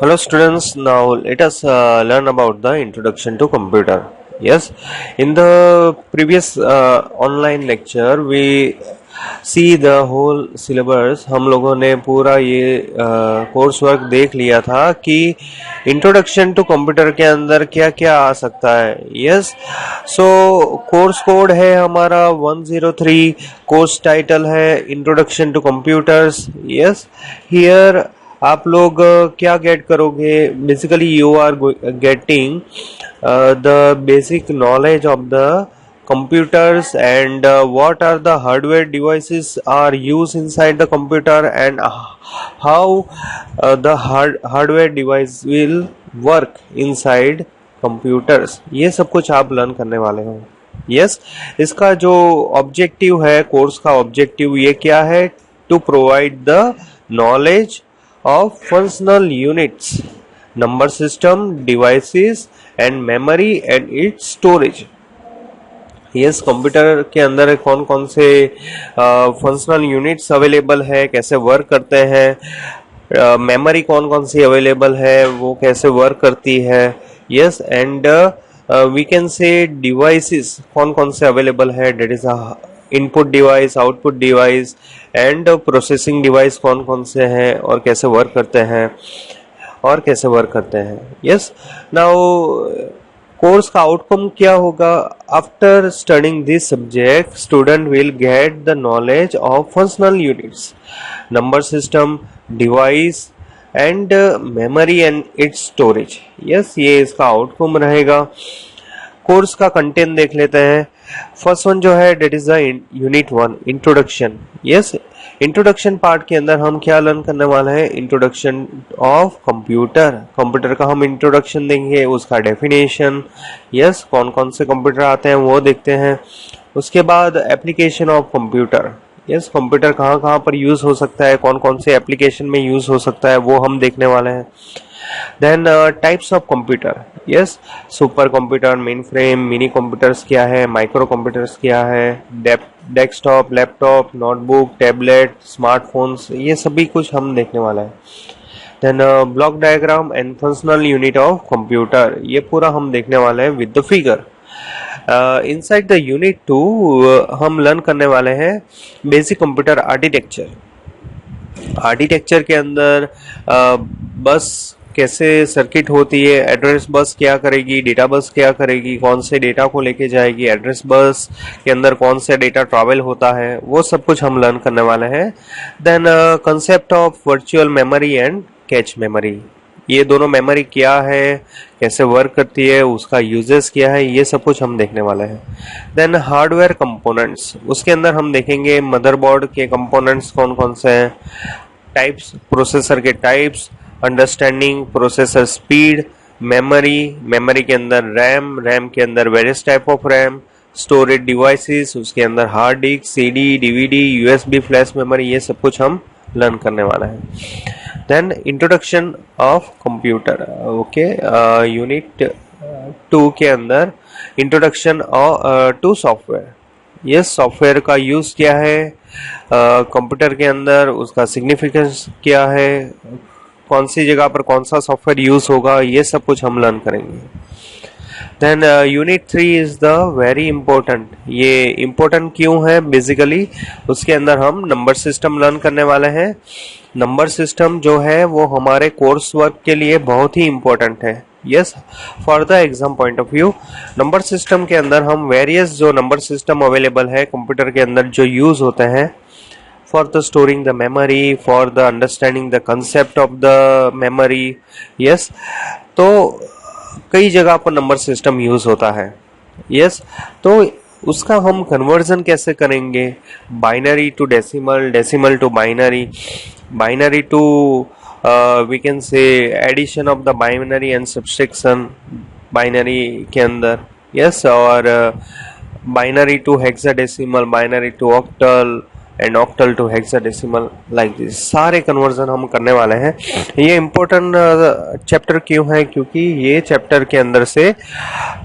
Hello students, now let us learn about the introduction to computer. Yes, in the previous online lecture we see the whole syllabus. हम लोगों ने पूरा ये course work देख लिया था कि इंट्रोडक्शन टू कंप्यूटर के अंदर क्या क्या आ सकता है. यस, सो कोर्स कोड है हमारा 103, कोर्स टाइटल है introduction to computers. Yes, here आप लोग क्या गेट करोगे? Basically you are getting the basic knowledge of the computers and what are the hardware devices are used inside the computer and how the hardware device will work inside computers. ये सब कुछ आप learn करने वाले हो. Yes, इसका जो objective है, कोर्स का ऑब्जेक्टिव ये क्या है? To provide the knowledge of functional units, number system, devices and memory and its storage. Yes, computer के अंदर कौन कौन से फंक्शनल यूनिट्स अवेलेबल है, कैसे वर्क करते हैं, मेमोरी कौन कौन सी अवेलेबल है, वो कैसे वर्क करती है. Yes, and we can say devices कौन कौन से अवेलेबल है, that is input device, output device and processing device कौन कौन से हैं और कैसे वर्क करते हैं. यस, नाउ कोर्स का आउटकम क्या होगा? After studying this subject student will get the knowledge of functional units, number system, device and memory and its storage. Yes, ये इसका आउटकम रहेगा. कोर्स का कंटेंट देख लेते हैं. फर्स्ट वन जो है that is the unit 1, introduction. Yes, introduction part के अंदर हम क्या लर्न करने वाले हैं? Introduction of computer. कंप्यूटर का हम इंट्रोडक्शन देंगे, उसका डेफिनेशन. यस, कौन कौन से कंप्यूटर आते हैं वो देखते हैं. उसके बाद application of computer. Yes, computer कहाँ कहाँ पर यूज हो सकता है, कौन कौन से एप्लीकेशन में यूज हो सकता है वो हम देखने वाले हैं. Then types of computer. Yes, super computer, main frame, mini computers क्या है, माइक्रो कंप्यूटर्स क्या है, desktop, laptop, notebook, tablet, smartphones, ये सभी कुछ हम देखने वाला है. Then block diagram and functional unit of computer, ये पूरा हम देखने वाले हैं with the figure. Inside the unit 2 हम लर्न करने वाले हैं बेसिक कंप्यूटर आर्किटेक्चर. आर्किटेक्चर के अंदर बस कैसे सर्किट होती है, एड्रेस बस क्या करेगी, डेटा बस क्या करेगी, कौन से डेटा को लेके जाएगी, एड्रेस बस के अंदर कौन से डेटा ट्रैवल होता है, वो सब कुछ हम लर्न करने वाले हैं. Then concept of virtual memory and cache memory, ये दोनों मेमोरी क्या है, कैसे वर्क करती है, उसका यूजेस क्या है, ये सब कुछ हम देखने वाले हैं. देन हार्डवेयर कंपोनेंट्स, उसके अंदर हम देखेंगे मदरबोर्ड के कंपोनेंट्स कौन कौन से हैं, टाइप्स, प्रोसेसर के types, understanding processor speed, memory के अंदर रैम के अंदर various type of RAM, storage devices, उसके अंदर hard disk, CD, DVD, USB, flash memory, ये सब कुछ हम लर्न करने वाला है. Then introduction of computer. Okay, unit 2 के अंदर introduction to software. Yes, software का यूज क्या है कंप्यूटर के अंदर, उसका सिग्निफिकेंस क्या है, कौन सी जगह पर कौन सा सॉफ्टवेयर यूज होगा, ये सब कुछ हम लर्न करेंगे. Then unit 3 is the very important. ये इंपॉर्टेंट क्यों है? बेसिकली उसके अंदर हम नंबर सिस्टम लर्न करने वाले हैं. नंबर सिस्टम जो है वो हमारे कोर्स वर्क के लिए बहुत ही इंपॉर्टेंट है. Yes, for the exam point of view, number system के अंदर हम वेरियस जो नंबर सिस्टम अवेलेबल है कंप्यूटर के अंदर जो यूज होते हैं for the storing the memory, for the understanding the concept of the memory. yes, तो कई जगह पर नंबर सिस्टम यूज होता है. yes, तो उसका हम कन्वर्जन कैसे करेंगे? Binary to decimal, decimal to binary, binary to we can say addition of the binary and subtraction binary के अंदर. यस, और binary to hexadecimal, binary to octal and octal to hexadecimal, like this सारे conversion हम करने वाले हैं. ये important chapter क्यों है? क्योंकि ये चैप्टर के अंदर से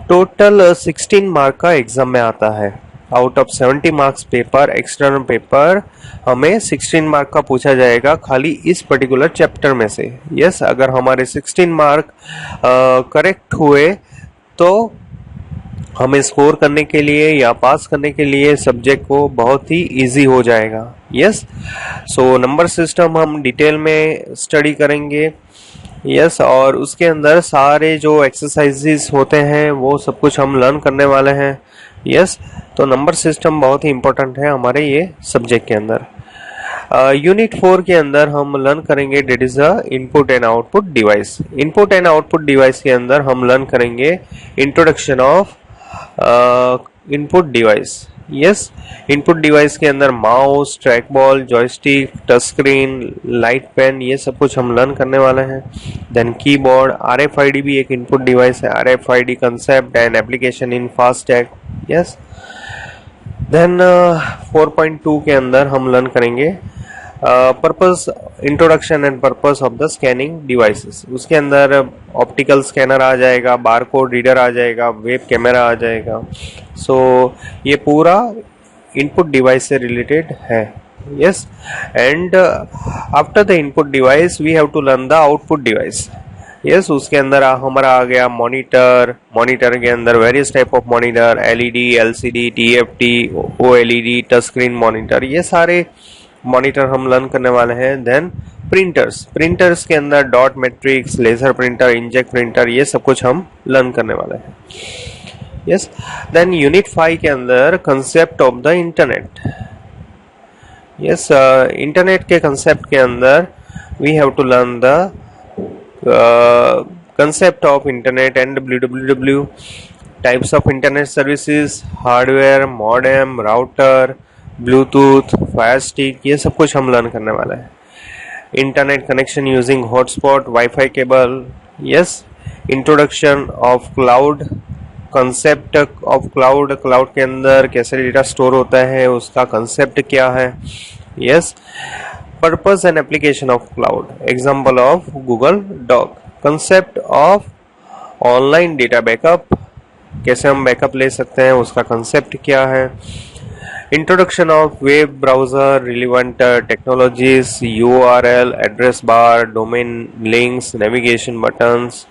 टोटल 16 मार्क का एग्जाम में आता है. Out of 70 marks paper, external paper हमें 16 मार्क का पूछा जाएगा खाली इस पर्टिकुलर चैप्टर में से। यस, अगर हमारे 16 मार्क करेक्ट हुए तो हमें स्कोर करने के लिए या पास करने के लिए सब्जेक्ट को बहुत ही इजी हो जाएगा। यस, सो नंबर सिस्टम हम डिटेल में स्टडी करेंगे। यस, और उसके अंदर सारे जो एक्सरसाइजेस होते हैं वो सब कुछ हम लर्न करने वाले हैं। यस, तो नंबर सिस्टम बहुत ही इंपॉर्टेंट है हमारे ये सब्जेक्ट के अंदर। यूनिट 4 के अंदर हम लर्न करेंगे that is a input and output device. Input and output device के अंदर हम लर्न करेंगे introduction of input device. Yes, input device के अंदर mouse, track ball, joystick, touch screen, light pen, ये सब कुछ हम लर्न करने वाले हैं। देन कीबोर्ड, RFID भी एक इनपुट डिवाइस है। RFID concept and application in FASTag. Yes, then 4.2 के अंदर हम लर्न करेंगे purpose, introduction and purpose of the scanning devices. उसके अंदर ऑप्टिकल स्कैनर आ जाएगा, बारकोड रीडर आ जाएगा, वेब कैमरा आ जाएगा। सो ये पूरा इनपुट डिवाइस से रिलेटेड है। Yes, and after the input device we have to learn the output device. Yes, उसके अंदर हमारा आ गया मॉनिटर। मॉनिटर के अंदर various type of monitor, LED, LCD, TFT, OLED, touch screen monitor, ये सारे मॉनिटर हम लर्न करने वाले हैं। देन प्रिंटर्स, प्रिंटर्स के अंदर dot matrix, laser printer, inkjet printer, ये सब कुछ हम लर्न करने वाले हैं। यस, देन यूनिट 5 के अंदर concept of the internet. Yes, internet के कंसेप्ट के अंदर we have to learn the concept of internet and www, types of internet services, hardware, modem, router, Bluetooth, fire stick, ये सब कुछ हम लर्न करने वाला है। Internet connection using hotspot, wifi cable. Yes, introduction of cloud, concept of cloud, cloud के अंदर कैसे डेटा स्टोर होता है, उसका कंसेप्ट क्या है। Yes, purpose and application of cloud, example of Google doc. Concept of online data backup, कैसे हम बैकअप ले सकते हैं, उसका कंसेप्ट क्या है। Introduction of web browser, relevant technologies, URL, address bar, domain links, navigation buttons,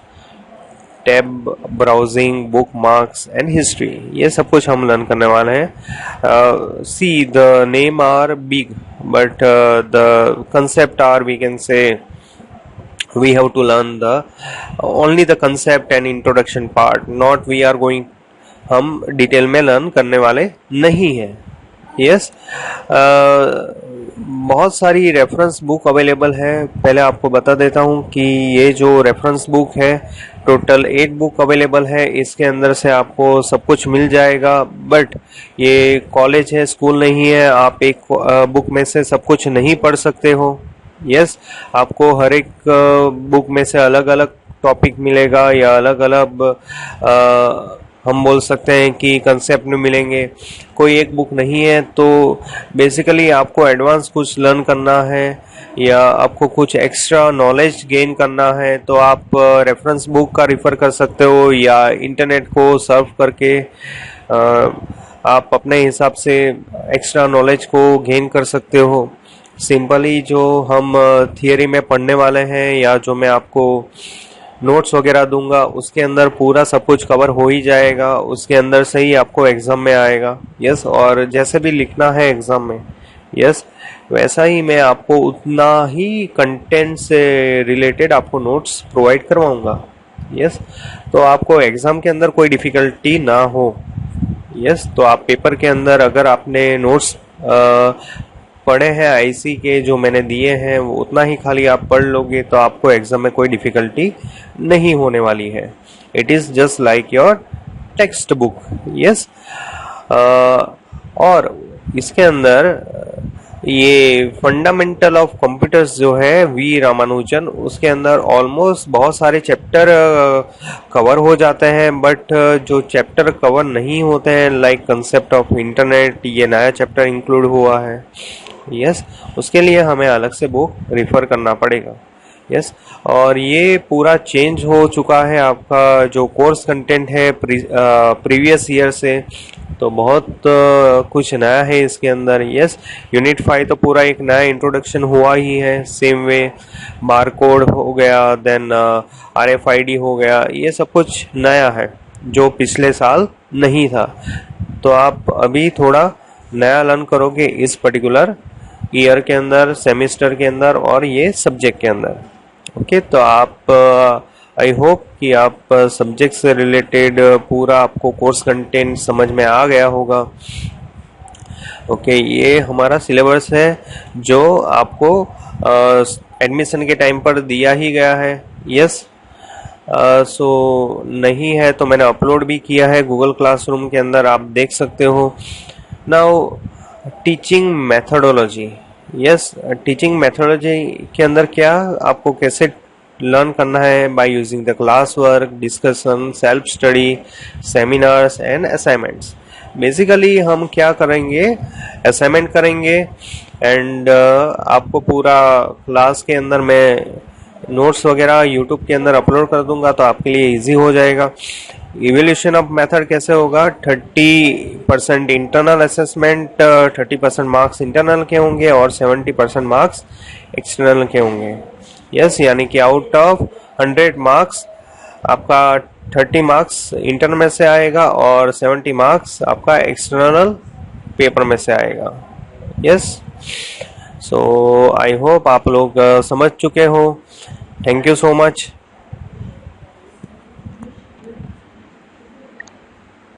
tab browsing, bookmarks and history, ये सब कुछ हम लर्न करने वाले हैं। See the name are big but the concept are, we can say we have to learn the only the concept and introduction part, not we are going, हम detail में learn करने वाले नहीं हैं। यस, बहुत सारी रेफरेंस बुक अवेलेबल है। पहले आपको बता देता हूँ कि ये जो रेफरेंस बुक है टोटल 8 बुक अवेलेबल है। इसके अंदर से आपको सब कुछ मिल जाएगा, बट ये कॉलेज है, स्कूल नहीं है, आप एक बुक में से सब कुछ नहीं पढ़ सकते हो। यस, आपको हर एक बुक में से अलग अलग टॉपिक मिलेगा या अलग अलग हम बोल सकते हैं कि कंसेप्ट में मिलेंगे। कोई एक बुक नहीं है, तो बेसिकली आपको एडवांस कुछ लर्न करना है या आपको कुछ एक्स्ट्रा नॉलेज गेन करना है तो आप रेफरेंस बुक का रिफ़र कर सकते हो या इंटरनेट को सर्फ करके आप अपने हिसाब से एक्स्ट्रा नॉलेज को गेन कर सकते हो। सिंपली जो हम थियरी में पढ़ने वाले हैं या जो मैं आपको नोट्स वगैरह दूंगा उसके अंदर पूरा सब कुछ कवर हो ही जाएगा, उसके अंदर से ही आपको एग्जाम में आएगा। यस, और जैसे भी लिखना है एग्जाम में, यस, वैसा ही मैं आपको उतना ही कंटेंट से रिलेटेड आपको नोट्स प्रोवाइड करवाऊंगा। यस, तो आपको एग्जाम के अंदर कोई डिफिकल्टी ना हो। यस, तो आप पेपर के अंदर अगर आपने नोट्स पढ़े हैं IC के जो मैंने दिए हैं वो उतना ही खाली आप पढ़ लोगे तो आपको एग्जाम में कोई डिफिकल्टी नहीं होने वाली है। It is just like your text book. Yes, और इसके अंदर ये फंडामेंटल ऑफ कंप्यूटर्स जो है वी रामानुजन, उसके अंदर ऑलमोस्ट बहुत सारे चैप्टर कवर हो जाते हैं, बट जो चैप्टर कवर नहीं होते हैं लाइक कंसेप्ट ऑफ इंटरनेट, ये नया चैप्टर इंक्लूड हुआ है। यस, उसके लिए हमें अलग से बुक रिफ़र करना पड़ेगा। यस, और ये पूरा चेंज हो चुका है आपका जो कोर्स कंटेंट है प्रीवियस ईयर से। तो बहुत कुछ नया है इसके अंदर। यस, यूनिट 5 तो पूरा एक नया इंट्रोडक्शन हुआ ही है। सेम वे बार कोड हो गया, देन RFID हो गया, ये सब कुछ नया है जो पिछले साल नहीं था। तो आप अभी थोड़ा नया लर्न करोगे इस पर्टिकुलर ईयर के अंदर, सेमेस्टर के अंदर और ये सब्जेक्ट के अंदर। ओके, तो आप आई होप कि आप सब्जेक्ट से रिलेटेड पूरा आपको कोर्स कंटेंट समझ में आ गया होगा। ओके, ये हमारा सिलेबस है जो आपको एडमिशन के टाइम पर दिया ही गया है। यस, सो नहीं है तो मैंने अपलोड भी किया है गूगल क्लासरूम के अंदर, आप देख सकते हो। Now teaching methodology. Yes, teaching methodology के अंदर क्या आपको कैसे लर्न करना है, by using the class work, discussion, self study, seminars and assignments. Basically हम क्या करेंगे, असाइनमेंट करेंगे एंड आपको पूरा क्लास के अंदर मैं नोट्स वगैरह यूट्यूब के अंदर अपलोड कर दूंगा, तो आपके लिए इजी हो जाएगा। इवेल्यूशन ऑफ मेथड कैसे होगा, 30% इंटरनल असेसमेंट, 30% मार्क्स इंटरनल के होंगे और 70% मार्क्स एक्सटर्नल के होंगे। यस, यानी कि आउट ऑफ 100 मार्क्स आपका 30 मार्क्स इंटरनल में से आएगा और 70 मार्क्स आपका एक्सटर्नल पेपर में से आएगा। यस, सो आई होप आप लोग समझ चुके हो। Thank you so much.